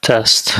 Test.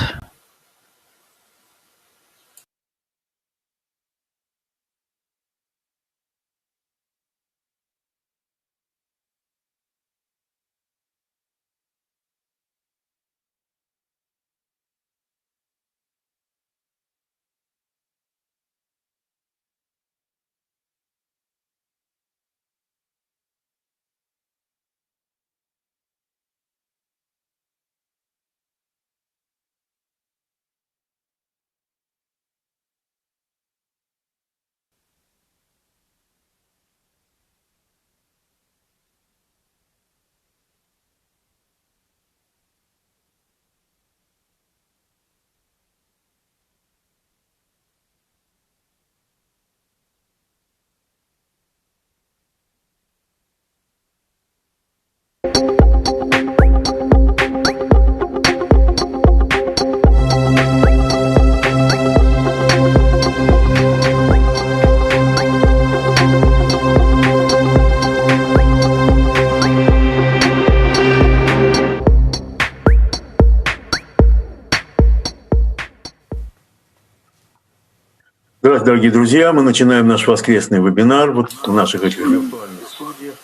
Здравствуйте, дорогие друзья! Мы начинаем наш воскресный вебинар в наших этих виртуальных студиях.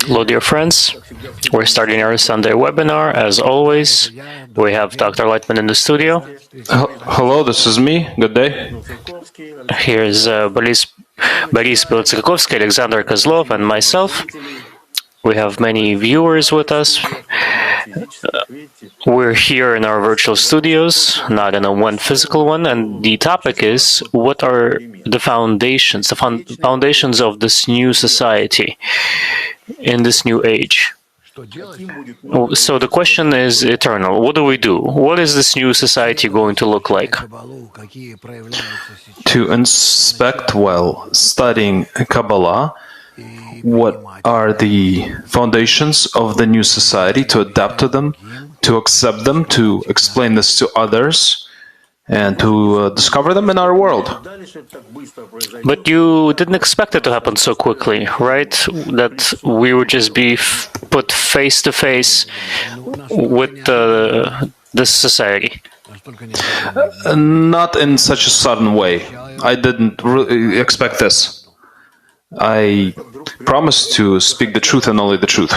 Hello, dear friends. We're starting our Sunday webinar. As always, we have Dr. Laitman in the studio. Hello, this is me. Good day. Here's Boris Beltsakovsky, Alexander Kozlov, and myself. We have many viewers with us. We're here in our virtual studios, not in a one physical one, and the topic is, what are the foundations of this new society in this new age? So the question is eternal. What do we do? What is this new society going to look like? To inspect while studying Kabbalah, what are the foundations of the new society, to adapt to them, to accept them, to explain this to others, and to discover them in our world. But you didn't expect it to happen so quickly, right? That we would just be put face to face with this society. Not in such a sudden way. I didn't really expect this. I promised to speak the truth and only the truth.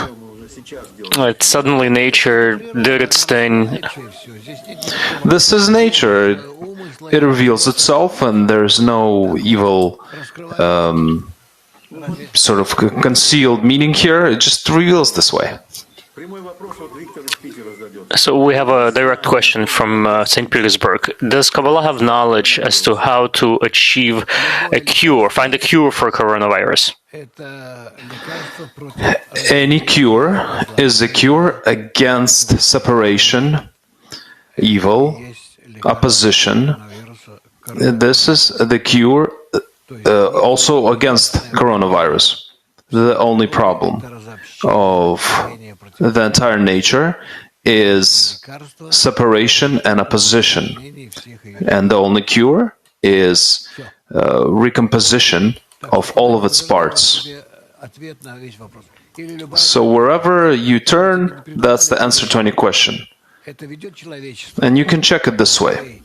Suddenly nature did its thing. This is nature. It reveals itself, and there's no evil sort of concealed meaning here. It just reveals this way. So we have a direct question from St. Petersburg. Does Kabbalah have knowledge as to how to achieve a cure, find a cure for coronavirus? Any cure is a cure against separation, evil, opposition. This is the cure also against coronavirus. The only problem of the entire nature is separation and opposition. And the only cure is recomposition of all of its parts. So wherever you turn, that's the answer to any question. And you can check it this way.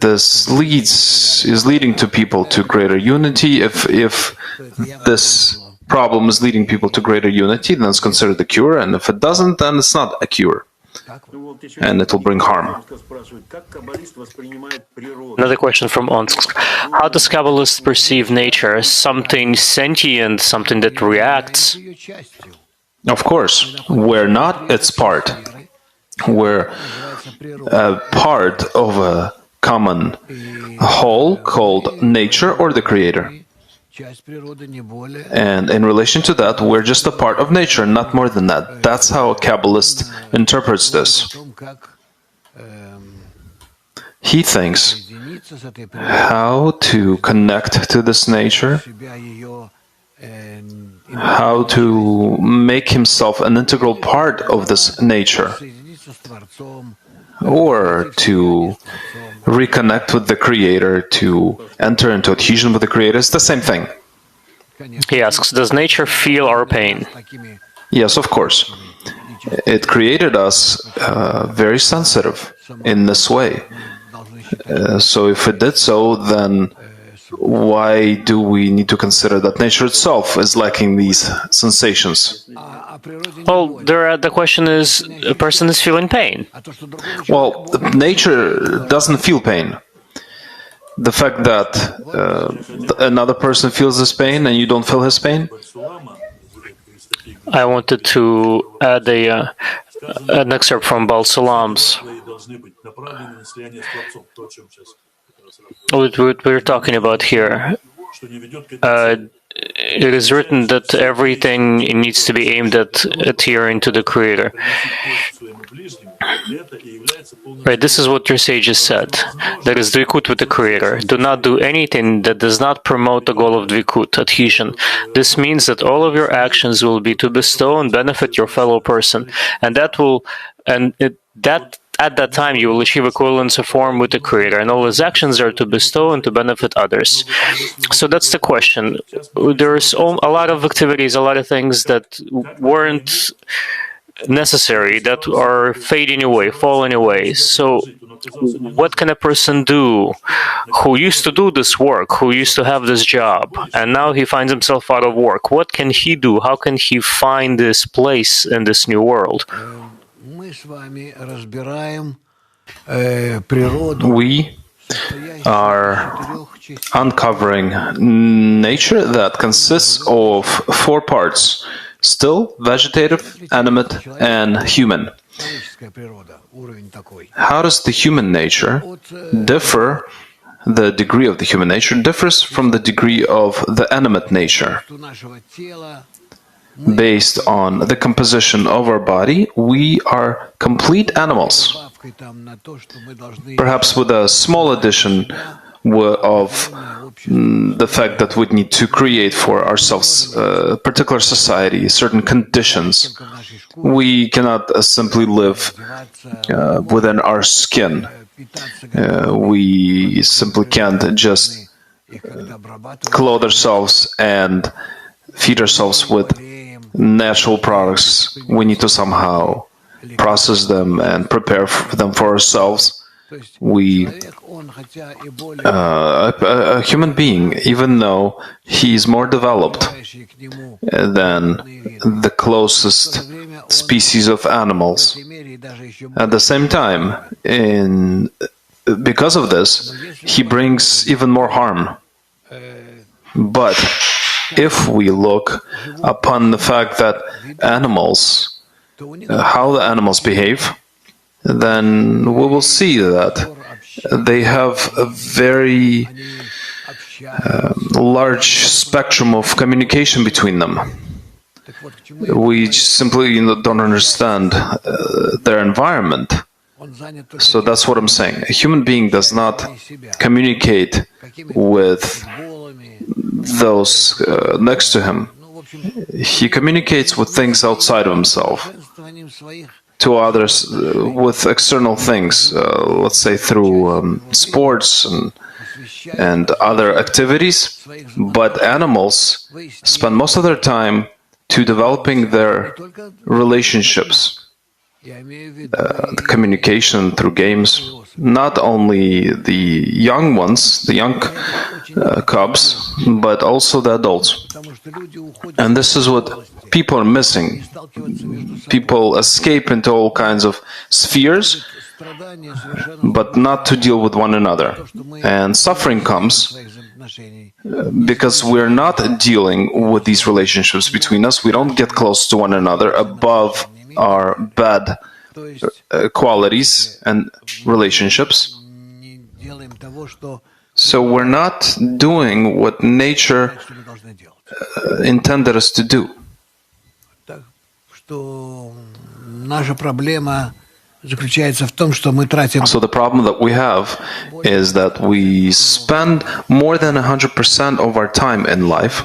This is leading to people to greater unity. If this problem is leading people to greater unity, then it's considered a cure, and if it doesn't, then it's not a cure, and it will bring harm. Another question from Omsk. How does Kabbalists perceive nature? As something sentient, something that reacts? Of course, we're not its part. We're a part of a common whole called nature or the Creator. And in relation to that, we're just a part of nature, not more than that. That's how a Kabbalist interprets this. He thinks how to connect to this nature, how to make himself an integral part of this nature, or to reconnect with the Creator, to enter into adhesion with the Creator. It's the same thing. He asks, does nature feel our pain? Yes, of course. It created us very sensitive in this way. So if it did so, then why do we need to consider that nature itself is lacking these sensations? Well, the question is, a person is feeling pain. Well, nature doesn't feel pain. The fact that another person feels this pain and you don't feel his pain? I wanted to add an excerpt from Baal Salam's. What we're talking about here. It is written that everything needs to be aimed at adhering to the Creator. Right, this is what your sages said. That is dvikut with the Creator. Do not do anything that does not promote the goal of dvikut, adhesion. This means that all of your actions will be to bestow and benefit your fellow person, and at that time you will achieve equivalence of form with the Creator, and all his actions are to bestow and to benefit others. So that's the question. There's a lot of activities, a lot of things that weren't necessary, that are fading away, falling away. So what can a person do who used to do this work, who used to have this job, and now he finds himself out of work? What can he do? How can he find this place in this new world? We are uncovering nature that consists of four parts: still, vegetative, animate, and human. How does the human nature differ? The degree of the human nature differs from the degree of the animate nature. Based on the composition of our body, we are complete animals. Perhaps with a small addition of the fact that we need to create for ourselves a particular society, certain conditions. We cannot simply live within our skin. We simply can't just clothe ourselves and feed ourselves with natural products. We need to somehow process them and prepare them for ourselves. A human being, even though he's more developed than the closest species of animals, at the same time, because of this, he brings even more harm. But if we look upon the fact that animals, how the animals behave, then we will see that they have a very large spectrum of communication between them. We simply don't understand their environment. So that's what I'm saying. A human being does not communicate with those next to him. He communicates with things outside of himself, to others with external things, let's say through sports and other activities. But animals spend most of their time to developing their relationships, the communication through games. Not only the young ones, the young cubs, but also the adults. And this is what people are missing. People escape into all kinds of spheres, but not to deal with one another. And suffering comes because we're not dealing with these relationships between us. We don't get close to one another above our bad qualities and relationships. So we're not doing what nature intended us to do. So the problem that we have is that we spend more than 100% of our time in life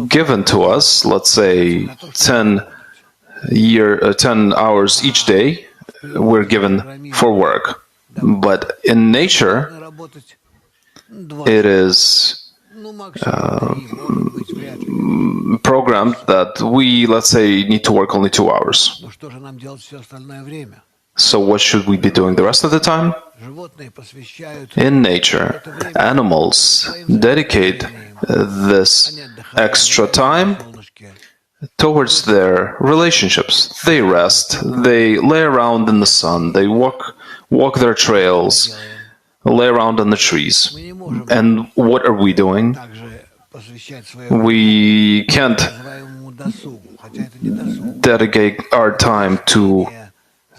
given to us, let's say 10 hours each day we're given for work. But in nature, it is programmed that we, let's say, need to work only 2 hours. So what should we be doing the rest of the time? In nature, animals dedicate this extra time towards their relationships. They rest, they lay around in the sun, they walk their trails, lay around on the trees. And what are we doing? We can't dedicate our time to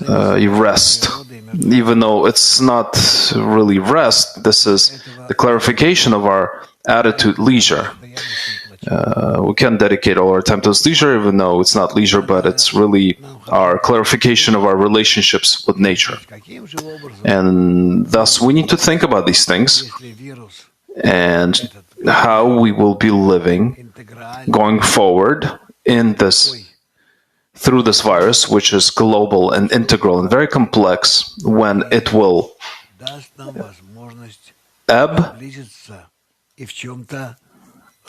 rest, even though it's not really rest. This is the clarification of our attitude, leisure. We can't dedicate all our time to this leisure, even though it's not leisure, but it's really our clarification of our relationships with nature. And thus, we need to think about these things and how we will be living going forward in this, through this virus, which is global and integral and very complex, when it will ebb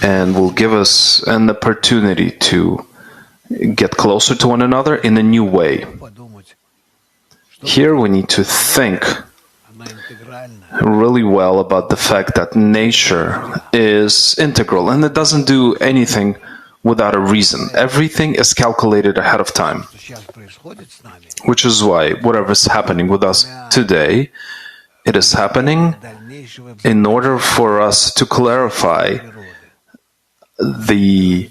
and will give us an opportunity to get closer to one another in a new way. Here we need to think really well about the fact that nature is integral and it doesn't do anything without a reason. Everything is calculated ahead of time, which is why whatever is happening with us today, it is happening in order for us to clarify the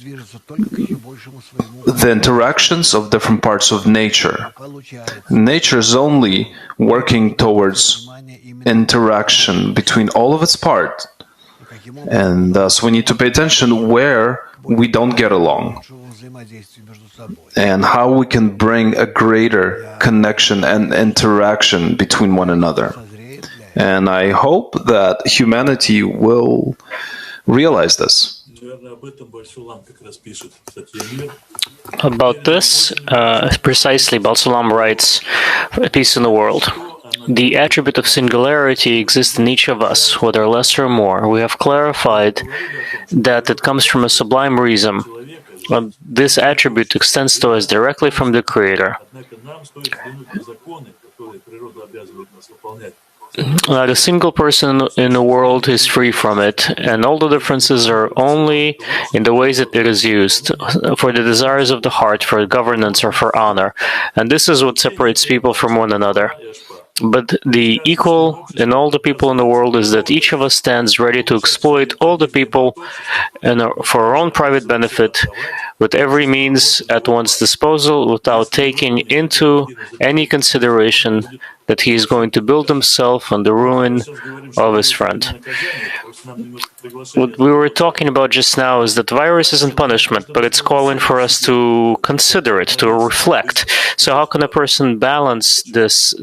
interactions of different parts of nature. Nature is only working towards interaction between all of its parts, and thus we need to pay attention where we don't get along and how we can bring a greater connection and interaction between one another. And I hope that humanity will realize this. About this, precisely, Balsalam writes, Peace in the World. The attribute of singularity exists in each of us, whether less or more. We have clarified that it comes from a sublime reason. This attribute extends to us directly from the Creator. Not a single person in the world is free from it, and all the differences are only in the ways that it is used, for the desires of the heart, for governance, or for honor. And this is what separates people from one another. But the equal in all the people in the world is that each of us stands ready to exploit all the people for our own private benefit, with every means at one's disposal, without taking into any consideration that he is going to build himself on the ruin of his friend. What we were talking about just now is that virus isn't punishment, but it's calling for us to consider it, to reflect. So how can a person balance this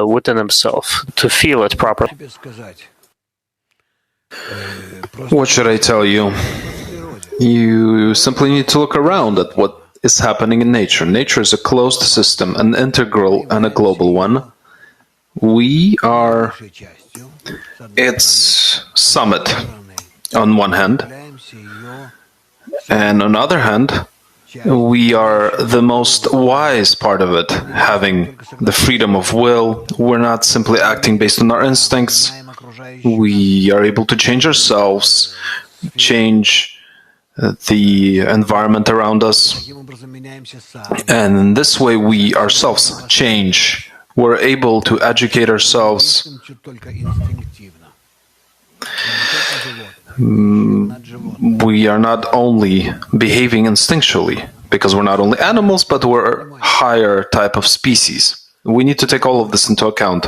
within himself, to feel it properly? What should I tell you? You simply need to look around at what is happening in nature. Nature is a closed system, an integral and a global one. We are its summit on one hand, and on the other hand, we are the most wise part of it, having the freedom of will. We're not simply acting based on our instincts. We are able to change ourselves, change the environment around us, and in this way we ourselves change. We're able to educate ourselves. We are not only behaving instinctually, because we're not only animals, but we're a higher type of species. We need to take all of this into account.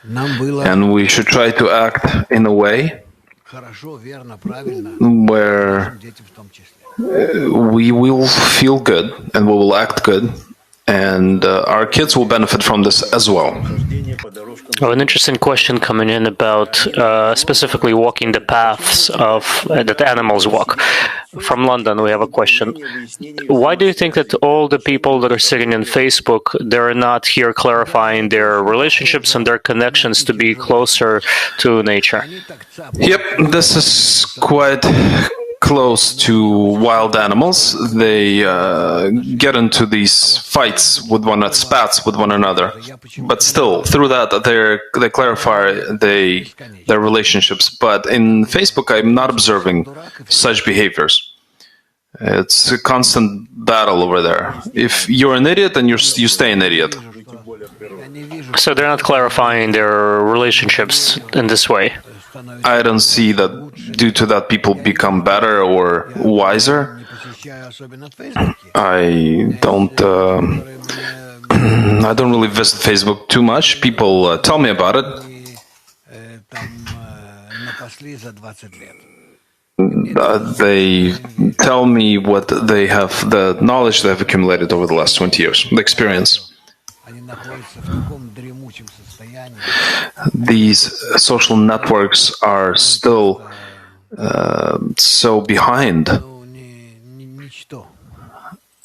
And we should try to act in a way where we will feel good and we will act good, and our kids will benefit from this as well. Oh, an interesting question coming in about specifically walking the paths of that animals walk. From London, we have a question. Why do you think that all the people that are sitting in Facebook, they're not here clarifying their relationships and their connections to be closer to nature? Yep, this is quite close to wild animals. They get into these fights with spats with one another, but still through that they clarify their relationships. But in Facebook, I'm not observing such behaviors. It's a constant battle over there. If you're an idiot, then you stay an idiot. So they're not clarifying their relationships in this way. I don't see that due to that people become better or wiser. I don't I don't really visit Facebook too much. People tell me about it. They tell me what they have, the knowledge they have accumulated over the last 20 years, the experience. These social networks are still so behind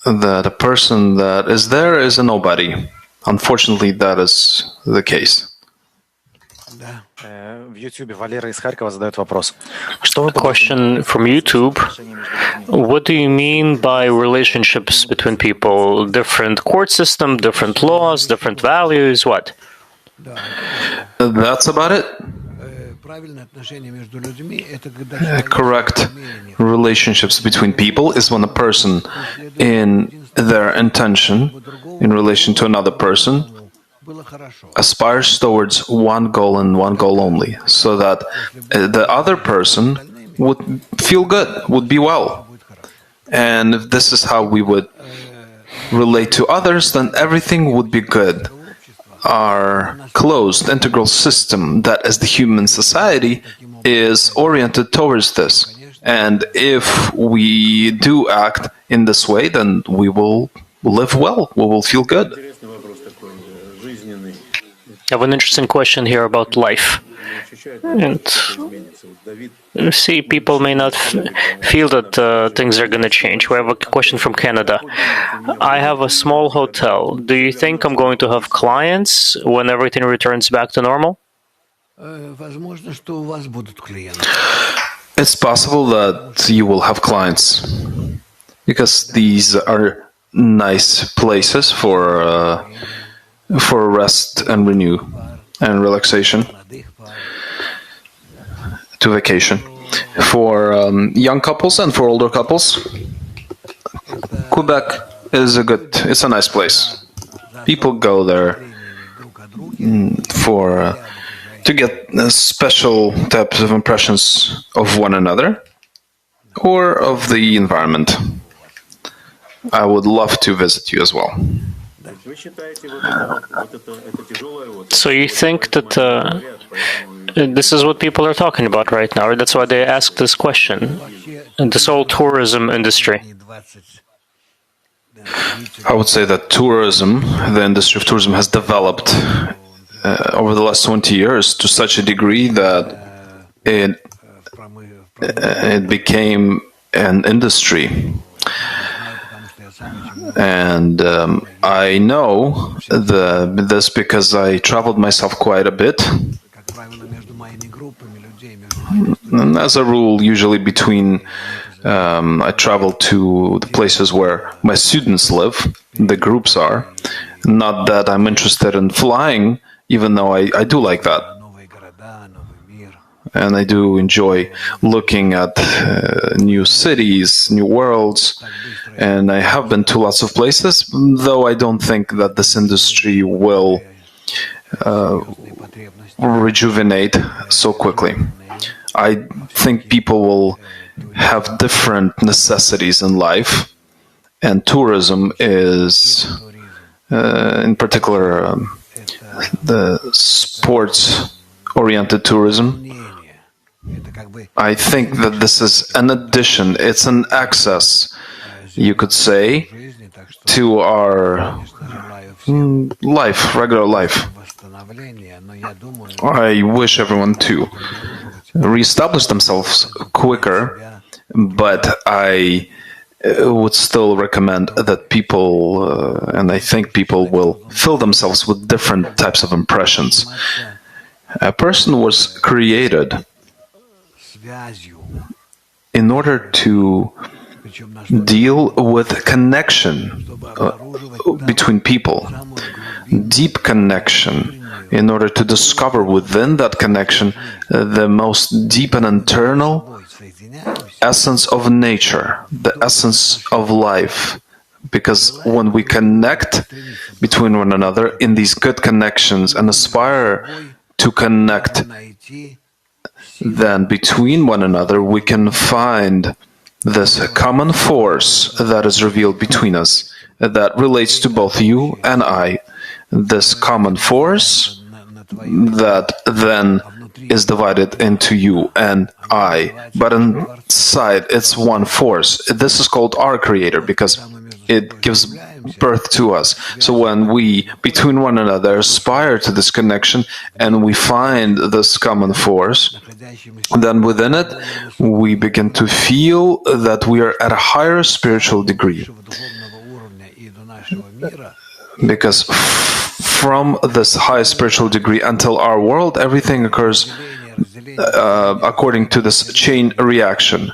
that a person that is there is a nobody. Unfortunately, that is the case. Question from YouTube. What do you mean by relationships between people? Different court system, different laws, different values, what? That's about it. Correct relationships between people is when a person in their intention in relation to another person aspires towards one goal and one goal only, so that the other person would feel good, would be well. And if this is how we would relate to others, then everything would be good. Our closed integral system that as the human society is oriented towards this. And if we do act in this way, then we will live well, we will feel good. I have an interesting question here about life. And see, people may not feel that things are going to change. We have a question from Canada. I have a small hotel. Do you think I'm going to have clients when everything returns back to normal? It's possible that you will have clients, because these are nice places for rest and renew and relaxation, to vacation. For young couples and for older couples, Quebec is it's a nice place. People go there to get special types of impressions of one another or of the environment. I would love to visit you as well. So you think that this is what people are talking about right now, or that's why they asked this question, and this whole tourism industry? I would say that the industry of tourism has developed over the last 20 years to such a degree that it became an industry. And I know this because I traveled myself quite a bit. And as a rule, usually I travel to the places where my students live, the groups are. Not that I'm interested in flying, even though I do like that. And I do enjoy looking at new cities, new worlds. And I have been to lots of places, though I don't think that this industry will rejuvenate so quickly. I think people will have different necessities in life, and tourism is, in particular, the sports-oriented tourism. I think that this is an addition, it's an access, you could say, to our life, regular life. I wish everyone to reestablish themselves quicker, but I would still recommend that people, and I think people will fill themselves with different types of impressions. A person was created in order to deal with connection between people, deep connection, in order to discover within that connection the most deep and internal essence of nature, the essence of life. Because when we connect between one another in these good connections and aspire to connect, then between one another we can find this common force that is revealed between us, that relates to both you and I. This common force that then is divided into you and I, but inside it's one force. This is called our Creator because it gives birth to us. So when we, between one another, aspire to this connection and we find this common force, then within it we begin to feel that we are at a higher spiritual degree. Because from this high spiritual degree until our world, everything occurs according to this chain reaction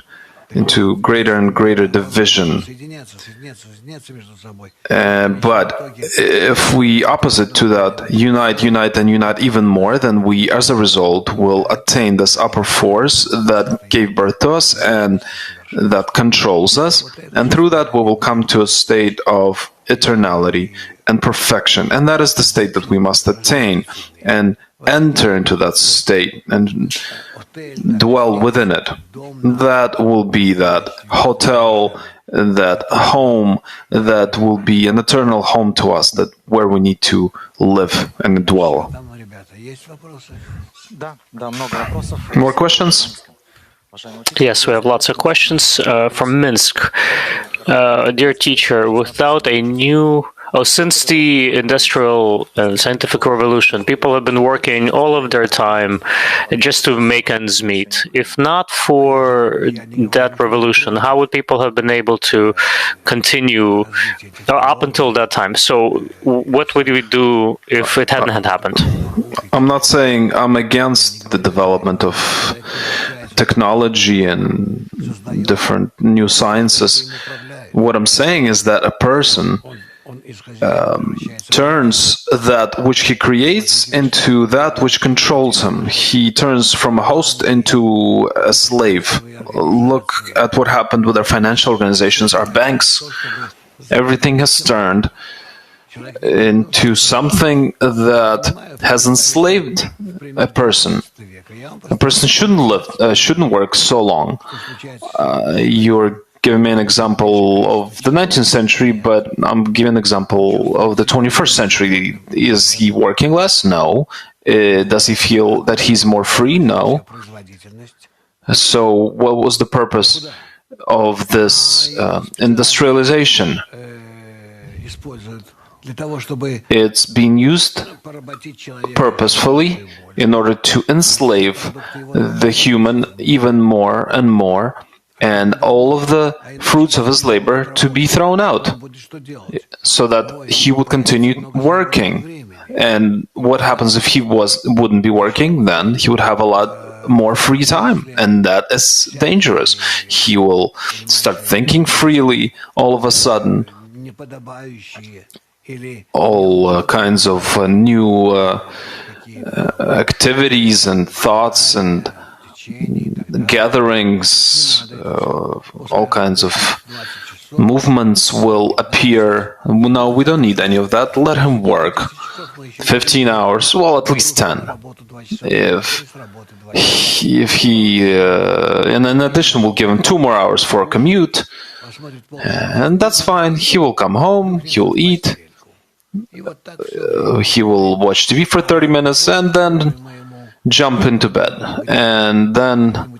into greater and greater division. But if we, opposite to that, unite and unite even more, then we, as a result, will attain this upper force that gave birth to us and that controls us. And through that, we will come to a state of eternality and perfection. And that is the state that we must attain and enter into that state and dwell within it. That will be that hotel, that home, that will be an eternal home to us, that where we need to live and dwell. More questions? Yes, we have lots of questions from Minsk. Dear teacher, without a new... since the Industrial and Scientific Revolution, people have been working all of their time just to make ends meet. If not for that revolution, how would people have been able to continue up until that time? So what would we do if it hadn't happened? I'm not saying I'm against the development of technology and different new sciences. What I'm saying is that a person turns that which he creates into that which controls him. He turns from a host into a slave. Look at what happened with our financial organizations, our banks. Everything has turned into something that has enslaved a person. A person shouldn't work so long. You're giving me an example of the 19th century, but I'm giving an example of the 21st century. Is he working less? No. Does he feel that he's more free? No. So what was the purpose of this industrialization? It's being used purposefully in order to enslave the human even more and more, and all of the fruits of his labor to be thrown out, so that he would continue working. And what happens if he wouldn't be working? Then he would have a lot more free time, and that is dangerous. He will start thinking freely all of a sudden. All kinds of new activities and thoughts and gatherings, all kinds of movements will appear. No, we don't need any of that. Let him work 15 hours, well, at least 10. If he, and in addition, we'll give him 2 more hours for a commute, and that's fine. He will come home, he will eat, he will watch TV for 30 minutes, and then jump into bed, and then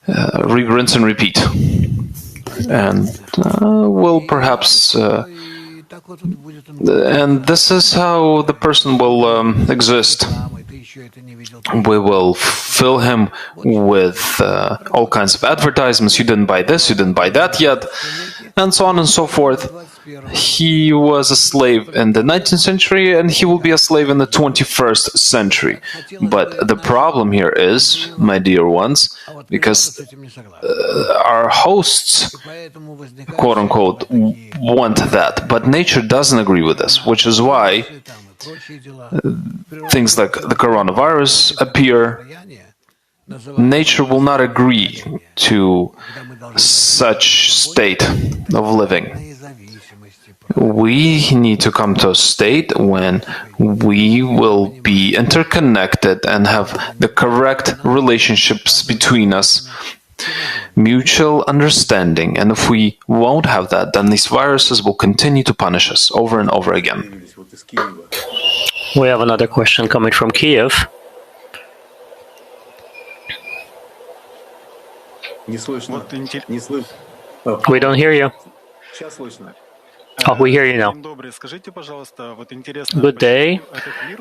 rinse and repeat. And we'll perhaps And this is how the person will exist. We will fill him with all kinds of advertisements. You didn't buy this, you didn't buy that yet, and so on and so forth. He was a slave in the 19th century, and he will be a slave in the 21st century. But the problem here is, my dear ones, because our hosts, quote-unquote, want that, but nature doesn't agree with this, which is why things like the coronavirus appear. Nature will not agree to such state of living. We need to come to a state when we will be interconnected and have the correct relationships between us, mutual understanding. And if we won't have that, then these viruses will continue to punish us over and over again. We have another question coming from Kiev. We don't hear you. Oh, we hear you now. Good day.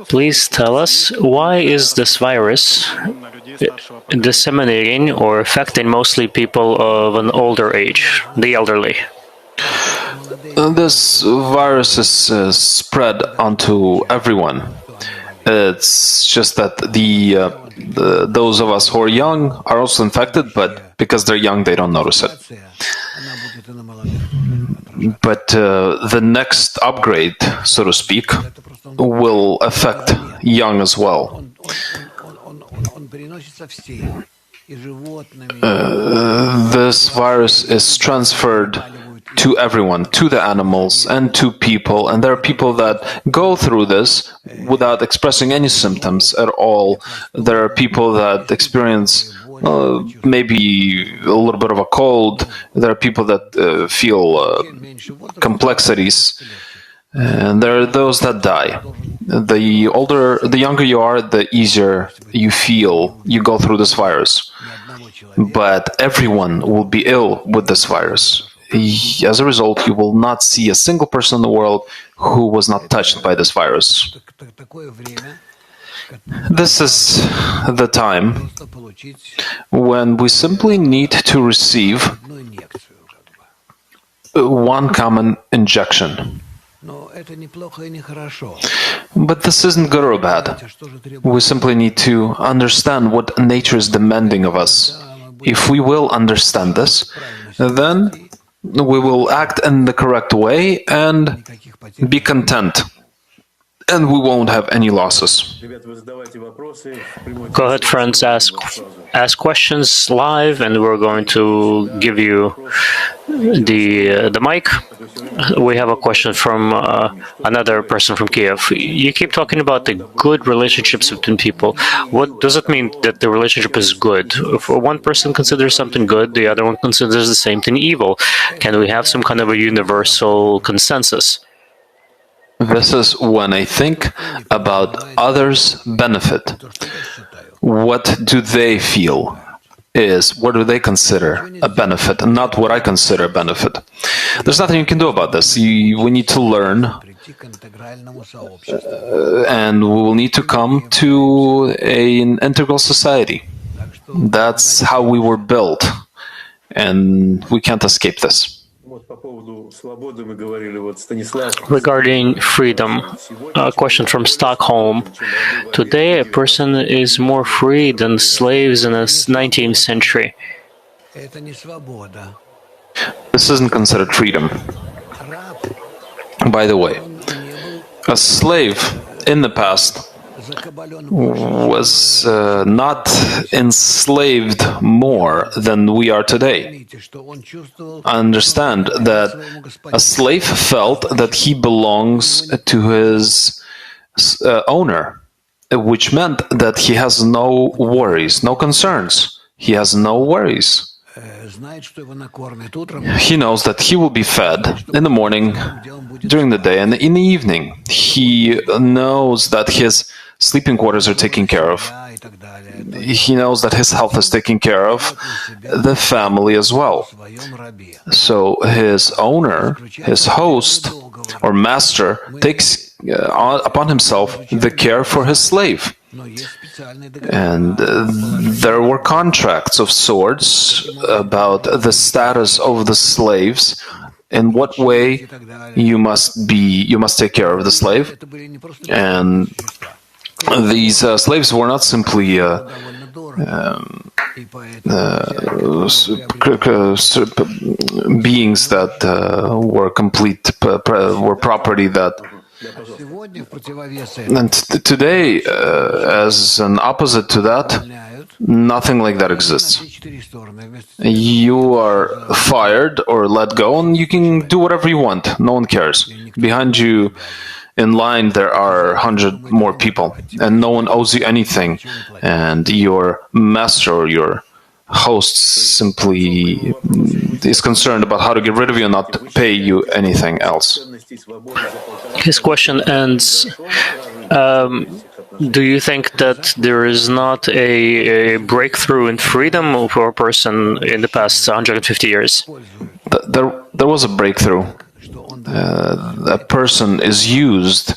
Please tell us, why is this virus disseminating or affecting mostly people of an older age, the elderly? This virus is spread onto everyone. It's just that those of us who are young are also infected, but because they're young, they don't notice it. But the next upgrade, so to speak, will affect young as well. This virus is transferred to everyone, to the animals and to people, and there are people that go through this without expressing any symptoms at all. There are people that experience maybe a little bit of a cold. There are people that feel complexities, and there are those that die. The younger you are, the easier you feel you go through this virus. But everyone will be ill with this virus. As a result, you will not see a single person in the world who was not touched by this virus. This is the time when we simply need to receive one common injection. But this isn't good or bad. We simply need to understand what nature is demanding of us. If we will understand this, then we will act in the correct way and be content. And we won't have any losses. Go ahead, friends, ask questions live, and we're going to give you the mic. We have a question from another person from Kiev. You keep talking about the good relationships between people. What does it mean that the relationship is good? If one person considers something good, the other one considers the same thing evil. Can we have some kind of a universal consensus? This is when I think about others' benefit. What do they feel is, what do they consider a benefit, and not what I consider a benefit? There's nothing you can do about this. We need to learn, and we will need to come to an integral society. That's how we were built, and we can't escape this. Regarding freedom, a question from Stockholm. Today, a person is more free than slaves in the 19th century. This isn't considered freedom. By the way, a slave in the past was not enslaved more than we are today. Understand that a slave felt that he belongs to his owner, which meant that he has no worries, no concerns. He has no worries. He knows that he will be fed in the morning, during the day, and in the evening. He knows that his sleeping quarters are taken care of. He knows that his health is taken care of, the family as well. So his owner, his host, or master takes upon himself the care for his slave. And there were contracts of sorts about the status of the slaves, in what way you must take care of the slave. And these slaves were not simply beings that were property that. And today, as an opposite to that, nothing like that exists. You are fired or let go, and you can do whatever you want. No one cares. Behind you, in line, there are 100 more people, and no one owes you anything. And your master or your host simply is concerned about how to get rid of you and not pay you anything else. His question ends, do you think that there is not a breakthrough in freedom for a person in the past 150 years? There was a breakthrough. A person is used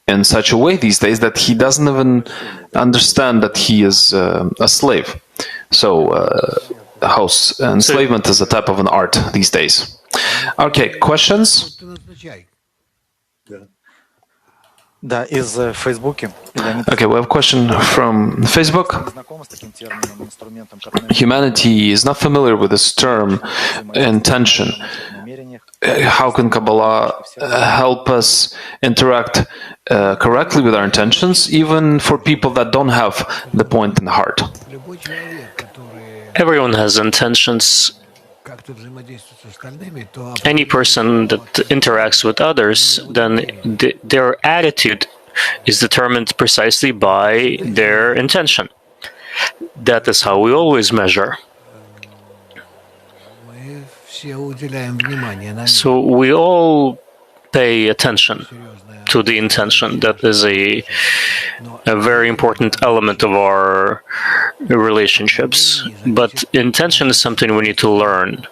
in such a way these days that he doesn't even understand that he is a slave. So, house enslavement is a type of an art these days. Okay, questions? Okay, we have a question from Facebook. Humanity is not familiar with this term, intention. How can Kabbalah help us interact correctly with our intentions, even for people that don't have the point in the heart? Everyone has intentions. Any person that interacts with others, then their attitude is determined precisely by their intention. That is how we always measure. So we all pay attention to the intention. That is a very important element of our relationships. But intention is something we need to learn,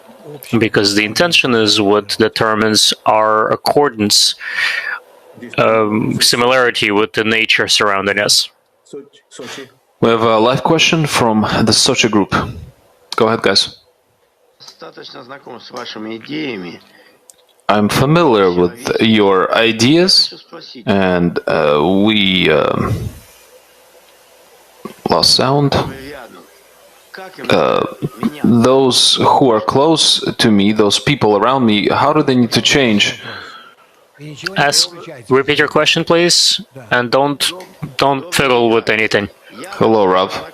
because the intention is what determines our accordance, similarity with the nature surrounding us. We have a live question from the Sochi group. Go ahead, guys. I'm familiar with your ideas, and we lost sound. Those who are close to me, those people around me, how do they need to change? Repeat your question, please, and don't fiddle with anything. Hello, Rav.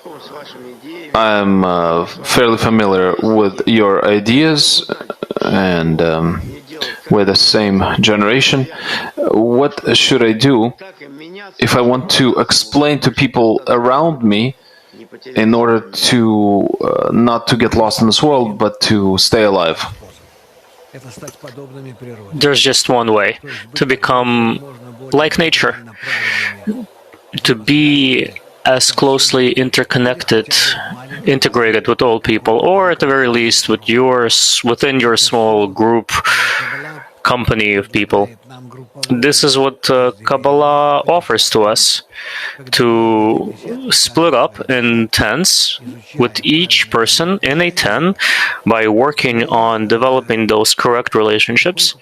I'm fairly familiar with your ideas, and we're the same generation. What should I do if I want to explain to people around me in order to not to get lost in this world, but to stay alive? There's just one way: to become like nature, to be as closely integrated with all people, or at the very least within your small group, company of people. This is what Kabbalah offers to us, to split up in tens, with each person in a 10, by working on developing those correct relationships.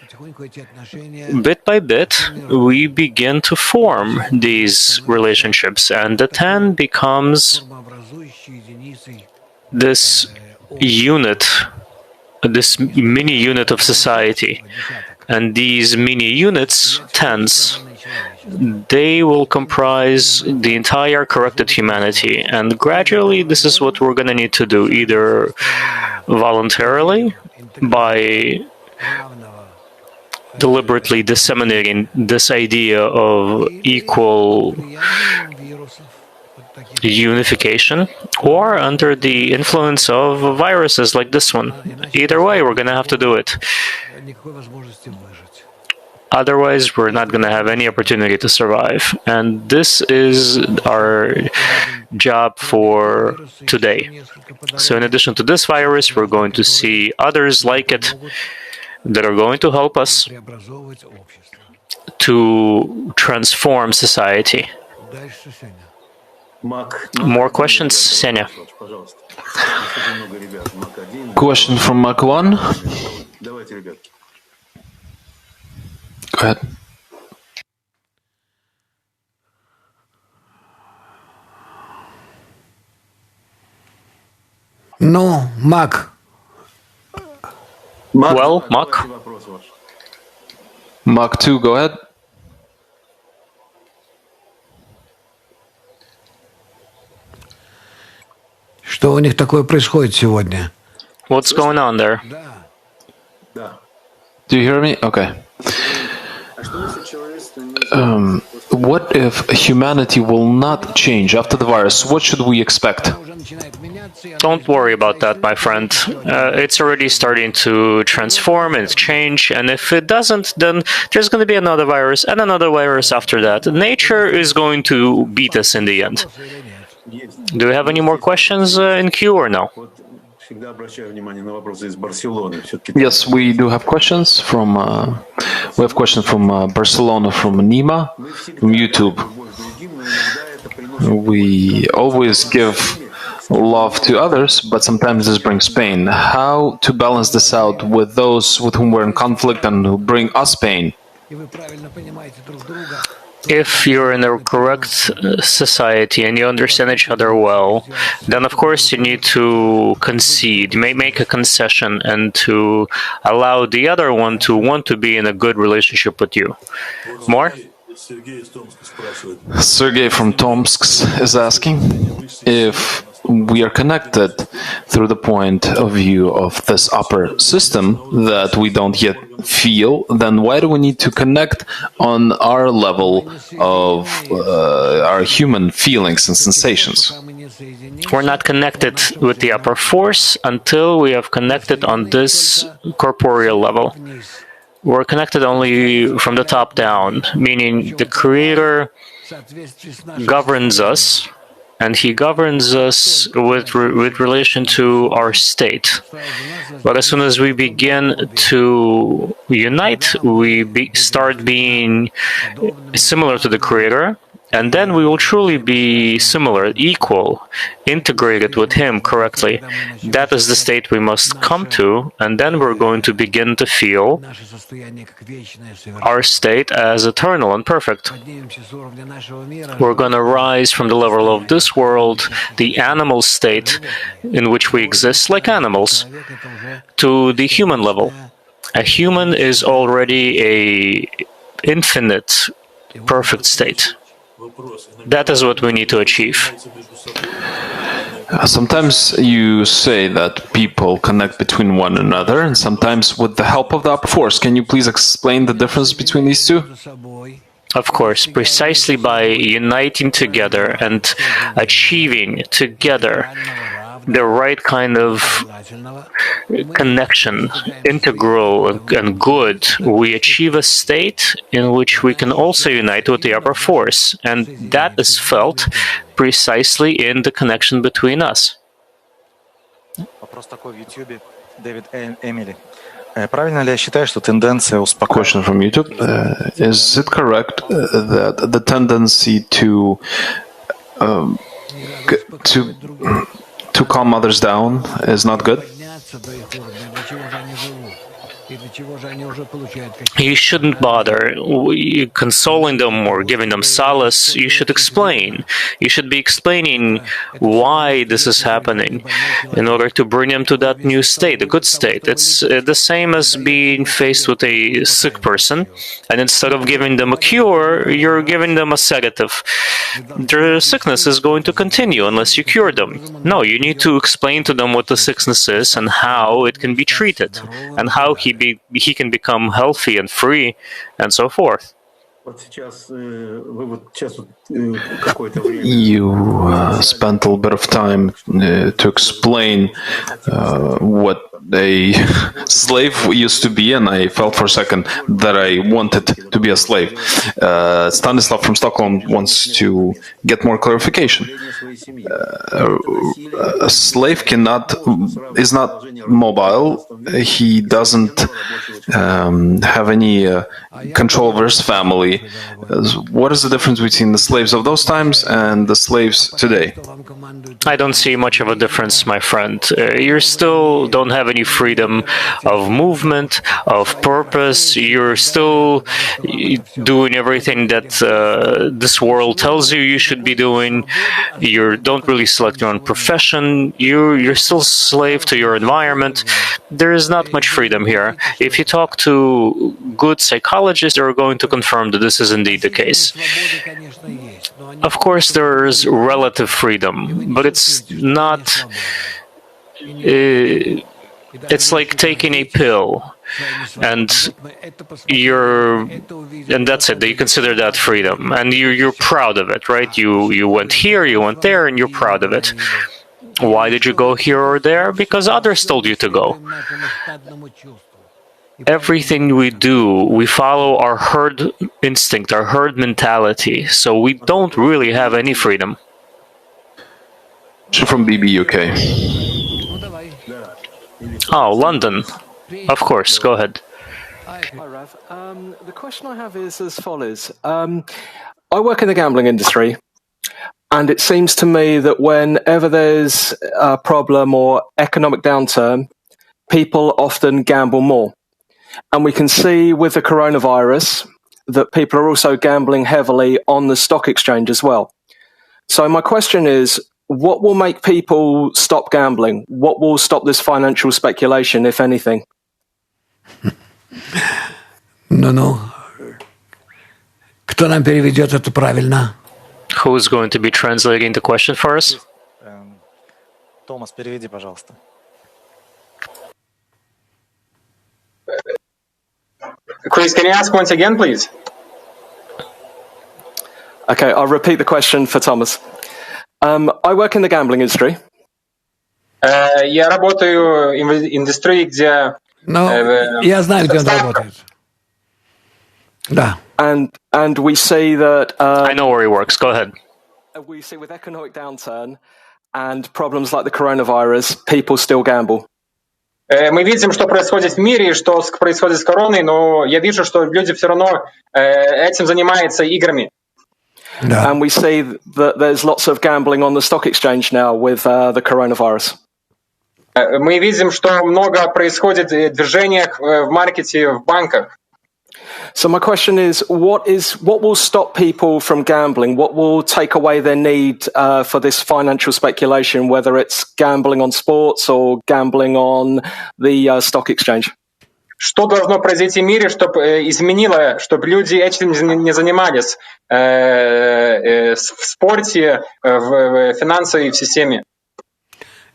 Bit by bit, we begin to form these relationships, and the 10 becomes this unit, this mini unit of society. And these mini units, tens, they will comprise the entire corrected humanity. And gradually, this is what we're going to need to do, either voluntarily, by deliberately disseminating this idea of equal unification, or under the influence of viruses like this one. Either way, we're going to have to do it. Otherwise, we're not going to have any opportunity to survive. And this is our job for today. So in addition to this virus, we're going to see others like it, that are going to help us to transform society. More questions, Senya? Question from Mark 1. Go ahead. No, Mark. Well, Mark? Mark 2, go ahead. Что у них такое происходит сегодня? What's going on there? Do you hear me? Okay. What if humanity will not change after the virus? What should we expect? Don't worry about that, my friend. It's already starting to transform and change, and if it doesn't, then there's going to be another virus and another virus after that. Nature is going to beat us in the end. Do you have any more questions in queue or no? Yes, we do have questions from. We have questions from Barcelona, from Nima, from YouTube. We always give love to others, but sometimes this brings pain. How to balance this out with those with whom we're in conflict and who bring us pain? If you're in a correct society and you understand each other well, then of course you need to concede, make a concession, and to allow the other one to want to be in a good relationship with you. More? Sergey from Tomsk is asking if we are connected through the point of view of this upper system that we don't yet feel, then why do we need to connect on our level of our human feelings and sensations? We're not connected with the upper force until we have connected on this corporeal level. We're connected only from the top down, meaning the Creator governs us, and he governs us with relation to our state. But as soon as we begin to unite, we start being similar to the Creator, and then we will truly be similar, equal, integrated with Him correctly. That is the state we must come to, and then we're going to begin to feel our state as eternal and perfect. We're going to rise from the level of this world, the animal state in which we exist like animals, to the human level. A human is already a infinite, perfect state. That is what we need to achieve. Sometimes you say that people connect between one another, and sometimes with the help of the upper force. Can you please explain the difference between these two? Of course, precisely by uniting together and achieving together the right kind of connection, integral and good, we achieve a state in which we can also unite with the upper force, and that is felt precisely in the connection between us. Question from YouTube. Is it correct that the tendency to calm others down is not good? You shouldn't bother consoling them or giving them solace. You should explain. You should be explaining why this is happening in order to bring them to that new state, a good state. It's the same as being faced with a sick person, and instead of giving them a cure, you're giving them a sedative. Their sickness is going to continue unless you cure them. No, you need to explain to them what the sickness is and how it can be treated, and how he can become healthy and free, and so forth. You spent a little bit of time to explain what a slave used to be, and I felt for a second that I wanted to be a slave. Stanislav from Stockholm wants to get more clarification. A slave is not mobile. He doesn't have any control over his family. What is the difference between the slaves of those times and the slaves today? I don't see much of a difference, my friend. You still don't have any freedom of movement, of purpose. You're still doing everything that this world tells you should be doing. You don't really select your own profession. You're still slave to your environment. There is not much freedom here. If you talk to good psychologists, they're going to confirm that this is indeed the case. Of course, there is relative freedom, but it's not. It's like taking a pill, and that's it. You consider that freedom, and you're proud of it, right? You went here, you went there, and you're proud of it. Why did you go here or there? Because others told you to go. Everything we do, we follow our herd instinct, our herd mentality. So we don't really have any freedom. From BB UK. Oh, London. Of course, go ahead. Hi, Rav. The question I have is as follows. I work in the gambling industry, and it seems to me that whenever there's a problem or economic downturn, people often gamble more. And we can see with the coronavirus that people are also gambling heavily on the stock exchange as well. So my question is, what will make people stop gambling? What will stop this financial speculation, if anything? Ну-ну. Кто нам переведет это правильно? Who is going to be translating the question for us? Томас, переведи, пожалуйста. Chris, can you ask once again, please? Okay, I'll repeat the question for Thomas. I work in the gambling industry. Я работаю в индустрии, где... Я знаю, где он работает. Да. And we see that... I know where he works. Go ahead. We see with economic downturn and problems like the coronavirus, people still gamble. Мы видим, что происходит в мире, что происходит с короной, но я вижу, что люди все равно этим занимаются играми. Yeah. And we see that there's lots of gambling on the stock exchange now with the coronavirus. Мы видим, что много происходит движений в маркете, в банках. So my question is, what will stop people from gambling? What will take away their need for this financial speculation, whether it's gambling on sports or gambling on the stock exchange? Что должно произойти в мире, чтобы изменило, чтобы люди этим не занимались в спорте, в финансовой системе?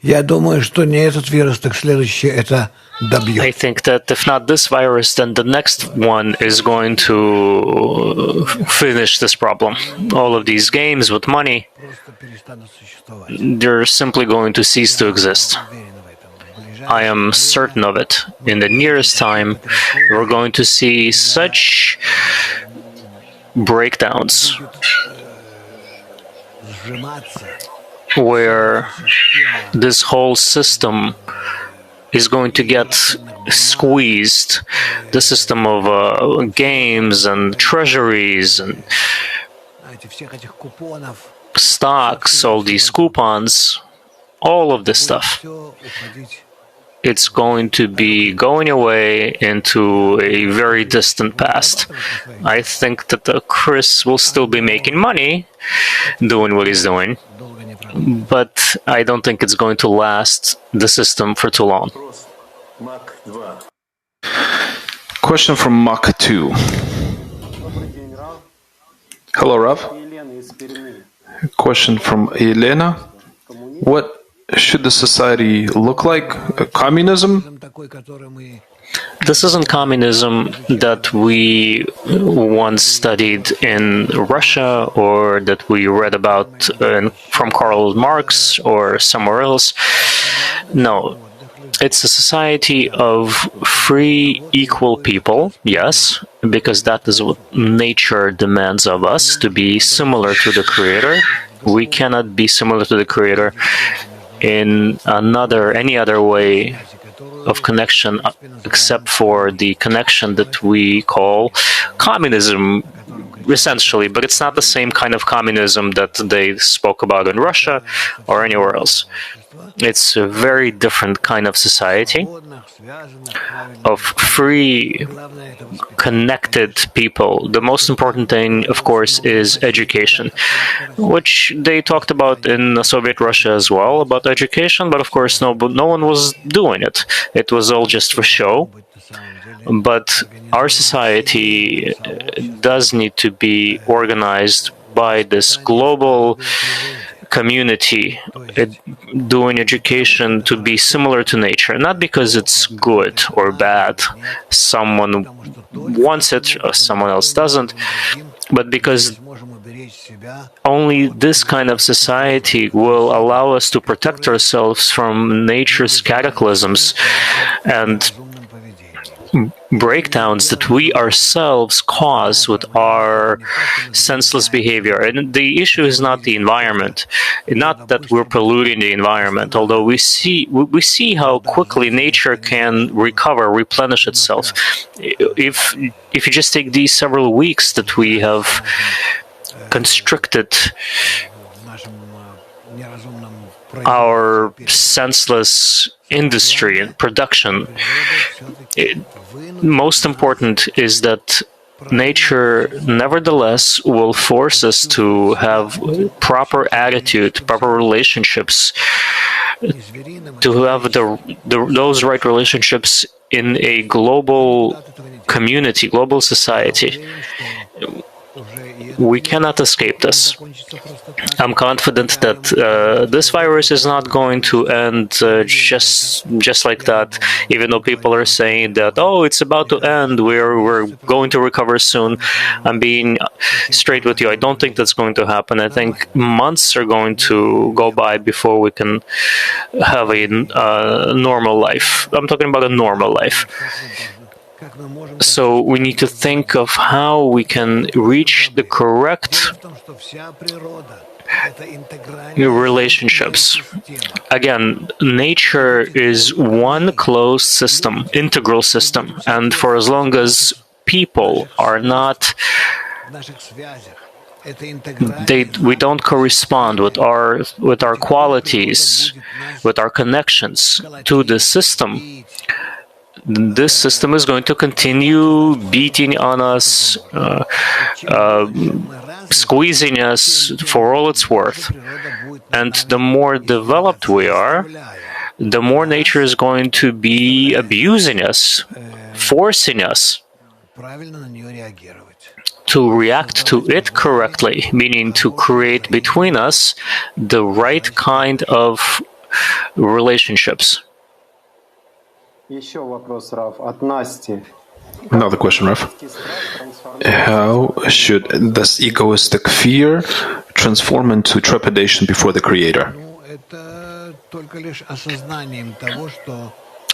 Я думаю, что не этот вирус, так следующий это добьет. I think that if not this virus, then the next one is going to finish this problem. All of these games with money, they're simply going to cease to exist. I am certain of it. In the nearest time, we're going to see such breakdowns where this whole system is going to get squeezed. The system of games and treasuries and stocks, all these coupons, all of this stuff. It's going to be going away into a very distant past. I think that Chris will still be making money doing what he's doing, but I don't think it's going to last the system for too long. Question from Mach 2. Hello, Rav. Question from Elena. What should the society look like? Communism? This isn't communism that we once studied in Russia or that we read about from Karl Marx or somewhere else. No, it's a society of free, equal people, yes, because that is what nature demands of us, to be similar to the Creator. We cannot be similar to the Creator in any other way of connection except for the connection that we call communism, essentially, but it's not the same kind of communism that they spoke about in Russia or anywhere else. It's a very different kind of society of free, connected people. The most important thing, of course, is education, which they talked about in Soviet Russia as well, about education, but of course no one was doing it. It was all just for show. But our society does need to be organized by this global community, doing education to be similar to nature, not because it's good or bad, someone wants it or someone else doesn't, but because only this kind of society will allow us to protect ourselves from nature's cataclysms and breakdowns that we ourselves cause with our senseless behavior. And the issue is not the environment, not that we're polluting the environment, although we see how quickly nature can recover, replenish itself. If you just take these several weeks that we have constricted our senseless industry and production, most important is that nature nevertheless will force us to have proper attitude, proper relationships, to have those right relationships in a global community, global society. We cannot escape this. I'm confident that this virus is not going to end just like that, even though people are saying that, oh, it's about to end, we're going to recover soon. I'm being straight with you. I don't think that's going to happen. I think months are going to go by before we can have a normal life. I'm talking about a normal life. So we need to think of how we can reach the correct relationships. Again, nature is one closed system, integral system, and for as long as people are not, we don't correspond with our qualities, with our connections to the system, this system is going to continue beating on us, squeezing us for all it's worth. And the more developed we are, the more nature is going to be abusing us, forcing us to react to it correctly, meaning to create between us the right kind of relationships. Another question, Raf. How should this egoistic fear transform into trepidation before the Creator?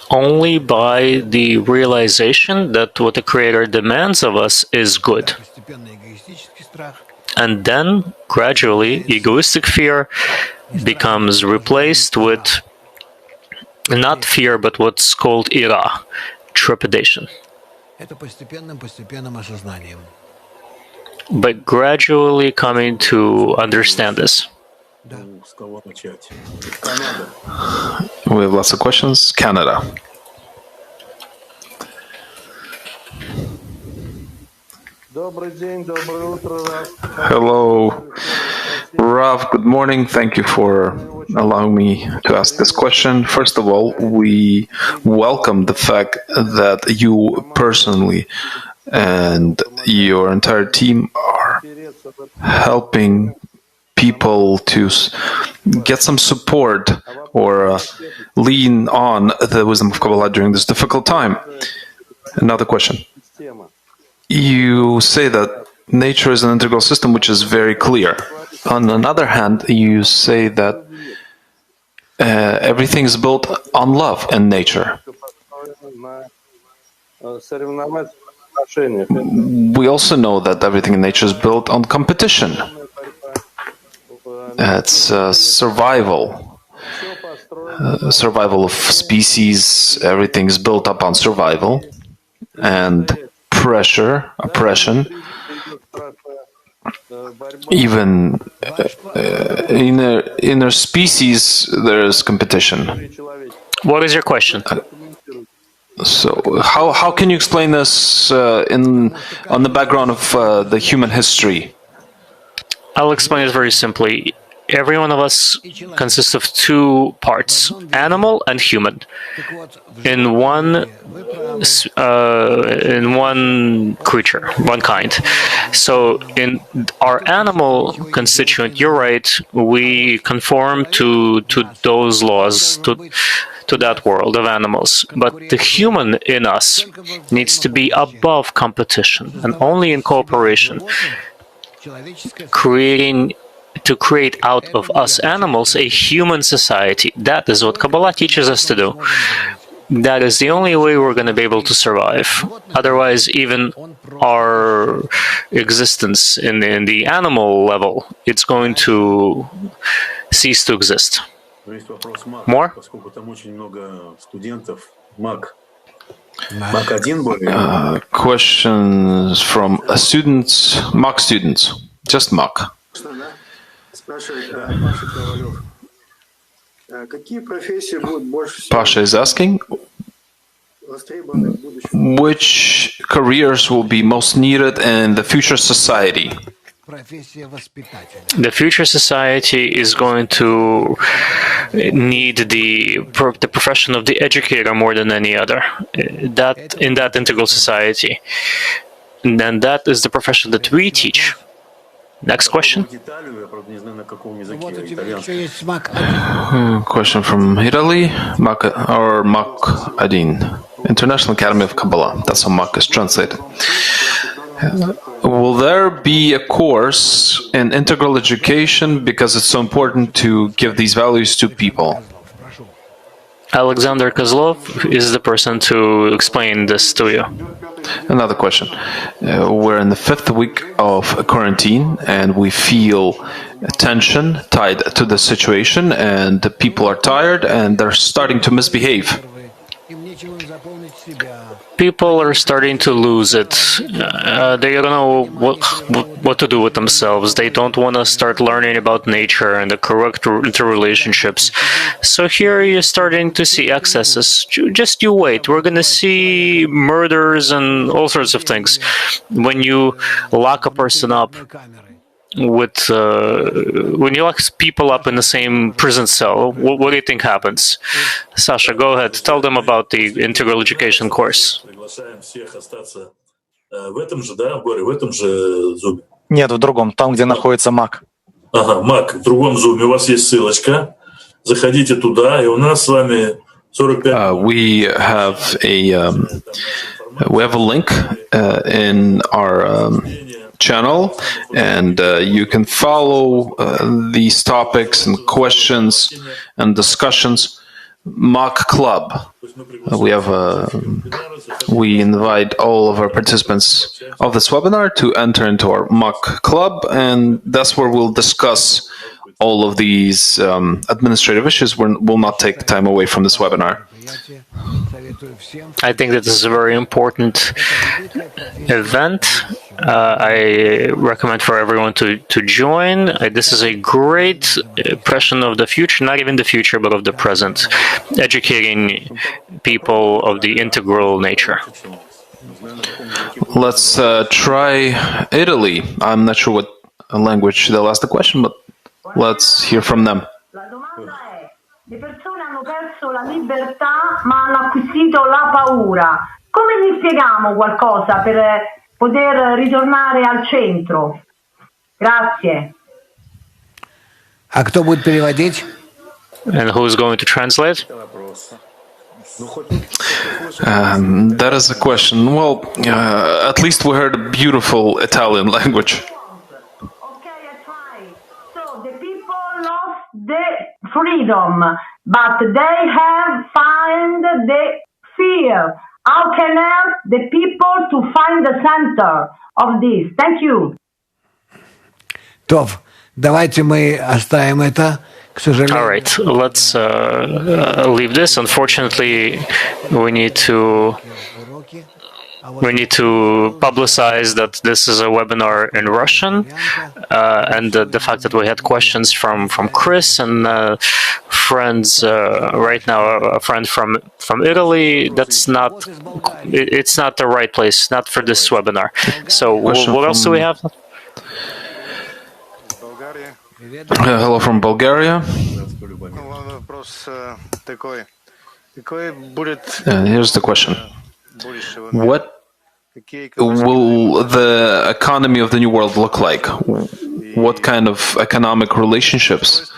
Only by the realization that what the Creator demands of us is good. And then, gradually, egoistic fear becomes replaced with not fear, but what's called ira, trepidation. But gradually coming to understand this. We have lots of questions. Canada. Hello, Rav. Good morning. Thank you for allowing me to ask this question. First of all, we welcome the fact that you personally and your entire team are helping people to get some support or lean on the wisdom of Kabbalah during this difficult time. Another question. You say that nature is an integral system, which is very clear. On the other hand, you say that everything is built on love and nature. We also know that everything in nature is built on competition. It's survival. Survival of species, everything is built up on survival. And pressure, oppression, even in our species, there is competition. What is your question? So, how can you explain this on the background of the human history? I'll explain it very simply. Every one of us consists of two parts, animal and human, in one creature, one kind. So in our animal constituent, you're right, we conform to those laws, to that world of animals. But the human in us needs to be above competition and only in cooperation, to create out of us animals a human society. That is what Kabbalah teaches us to do. That is the only way we're going to be able to survive. Otherwise, even our existence in the animal level, it's going to cease to exist. More? Questions from students, mock students, just mock. Pasha is asking, which careers will be most needed in the future society? The future society is going to need the profession of the educator more than any other. That in that integral society, and then that is the profession that we teach. Next question. Question from Italy, Mak Adin, International Academy of Kabbalah. That's how Mak is translated. Will there be a course in integral education because it's so important to give these values to people? Alexander Kozlov is the person to explain this to you. Another question. We're in the 5th week of quarantine and we feel tension tied to the situation, and the people are tired and they're starting to misbehave. People are starting to lose it. They don't know what to do with themselves. They don't want to start learning about nature and the correct interrelationships. So here you're starting to see excesses. Just you wait. We're going to see murders and all sorts of things. When you lock a person up with when you lock people up in the same prison cell, what do you think happens? Sasha, go ahead. Tell them about the integral education course. Нет, в другом, там, где находится Мак. Ага, Мак, в другом зуме у вас есть ссылочка. Заходите туда, и у нас с вами 45... We have a link in our channel, and you can follow these topics and questions and discussions. Mock Club. We invite all of our participants of this webinar to enter into our Mock Club, and that's where we'll discuss all of these administrative issues. We'll not take time away from this webinar. I think that this is a very important event. I recommend for everyone to join. This is a great impression of the future, not even the future, but of the present, educating people of the integral nature. Let's try Italy. I'm not sure what language they'll ask the question, but let's hear from them. Le persone hanno perso la libertà ma hanno acquisito la paura. Come gli spieghiamo qualcosa per poter ritornare al centro? Grazie. А кто будет переводить? And who's going to translate? That is a question. Well, at least we heard a beautiful Italian language. Okay, I try. So the people lost the freedom, but they have found the fear. How can help the people to find the center of this? Thank you. טוב, давайте мы оставим это. К All сожалению, right, let's leave this. Unfortunately, we need to publicize that this is a webinar in Russian, and the fact that we had questions from Chris and friends right now, a friend from Italy. It's not the right place, not for this webinar. So what else do we have? Hello from Bulgaria. Here's the question. What will the economy of the new world look like? What kind of economic relationships?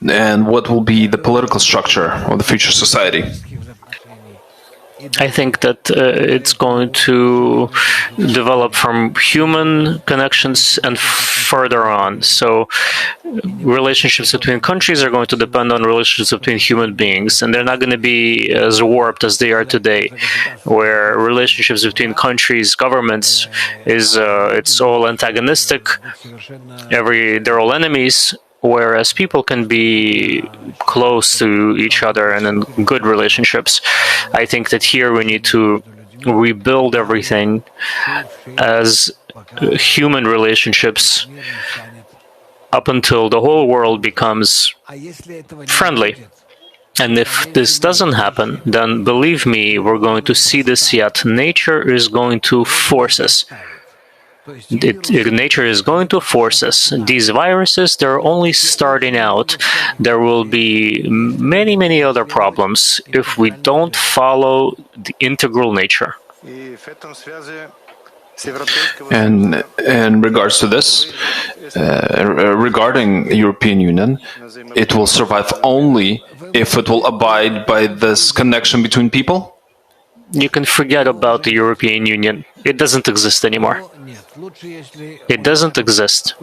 And what will be the political structure of the future society? I think that it's going to develop from human connections and further on. So relationships between countries are going to depend on relationships between human beings, and they're not going to be as warped as they are today, where relationships between countries, governments, it's all antagonistic. They're all enemies. Whereas people can be close to each other and in good relationships. I think that here we need to rebuild everything as human relationships up until the whole world becomes friendly. And if this doesn't happen, then believe me, we're going to see this yet. Nature is going to force us. Nature is going to force us. These viruses, they're only starting out. There will be many, many other problems if we don't follow the integral nature. And in regards to this, regarding European Union, it will survive only if it will abide by this connection between people? You can forget about the European Union. It doesn't exist anymore. It doesn't exist.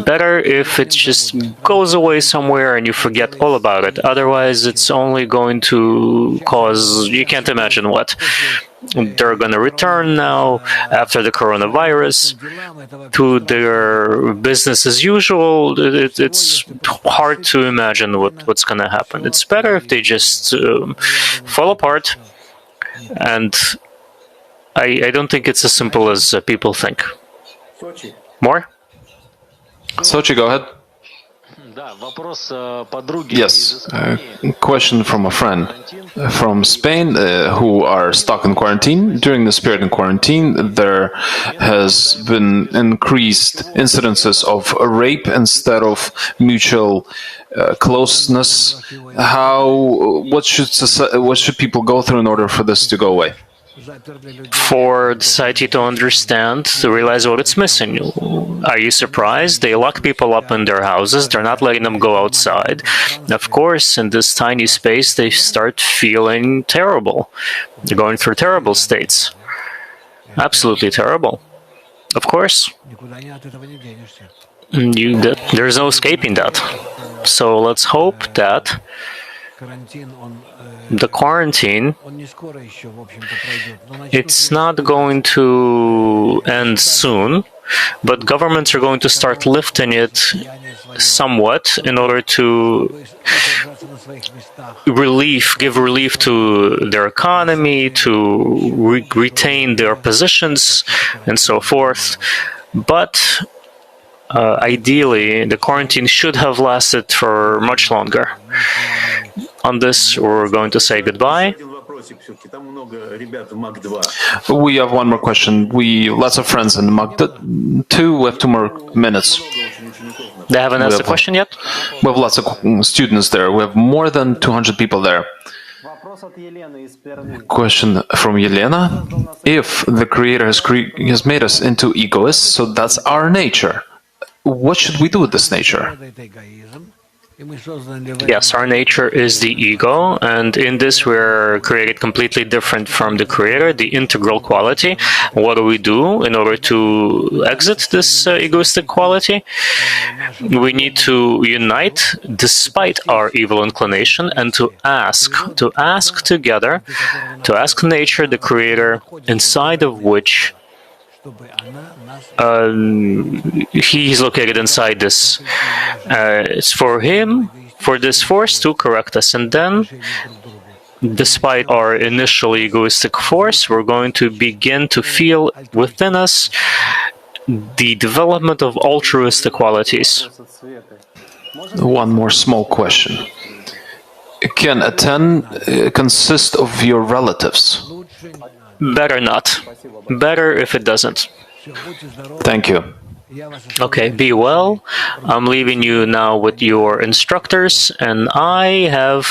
Better if it just goes away somewhere and you forget all about it. Otherwise, it's only going to cause, you can't imagine what. They're going to return now after the coronavirus to their business as usual. It's hard to imagine what's going to happen. It's better if they just fall apart. And I don't think it's as simple as people think. More? Sochi, go ahead. Yes, a question from a friend from Spain who are stuck in quarantine. During this period in quarantine, there has been increased incidences of rape instead of mutual closeness. What should people go through in order for this to go away? For the society to understand, to realize what it's missing. Are you surprised? They lock people up in their houses. They're not letting them go outside. Of course, in this tiny space, they start feeling terrible. They're going through terrible states. Absolutely terrible. Of course. There's no escaping that. So let's hope that the quarantine, it's not going to end soon, but governments are going to start lifting it somewhat in order to give relief to their economy, to retain their positions, and so forth. But ideally, the quarantine should have lasted for much longer. On this, we're going to say goodbye. We have one more question. Lots of friends in Mag 2. We have 2 more minutes. They haven't asked a question yet? We have lots of students there. We have more than 200 people there. Question from Yelena. If the Creator has made us into egoists, so that's our nature, what should we do with this nature? Yes, our nature is the ego, and in this we're created completely different from the Creator, the integral quality. What do we do in order to exit this egoistic quality? We need to unite despite our evil inclination and to ask together, to ask nature, the Creator, inside of which he is located inside this. It's for him, for this force to correct us. And then, despite our initial egoistic force, we're going to begin to feel within us the development of altruistic qualities. One more small question. Can attain consist of your relatives? Better not. Better if it doesn't. Thank you. Okay, be well. I'm leaving you now with your instructors, and I have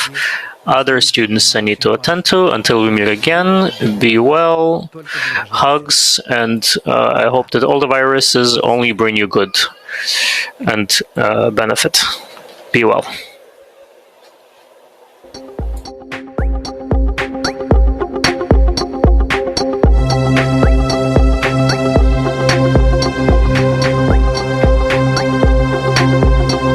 other students I need to attend to. Until we meet again, be well, hugs, and I hope that all the viruses only bring you good and benefit. Be well.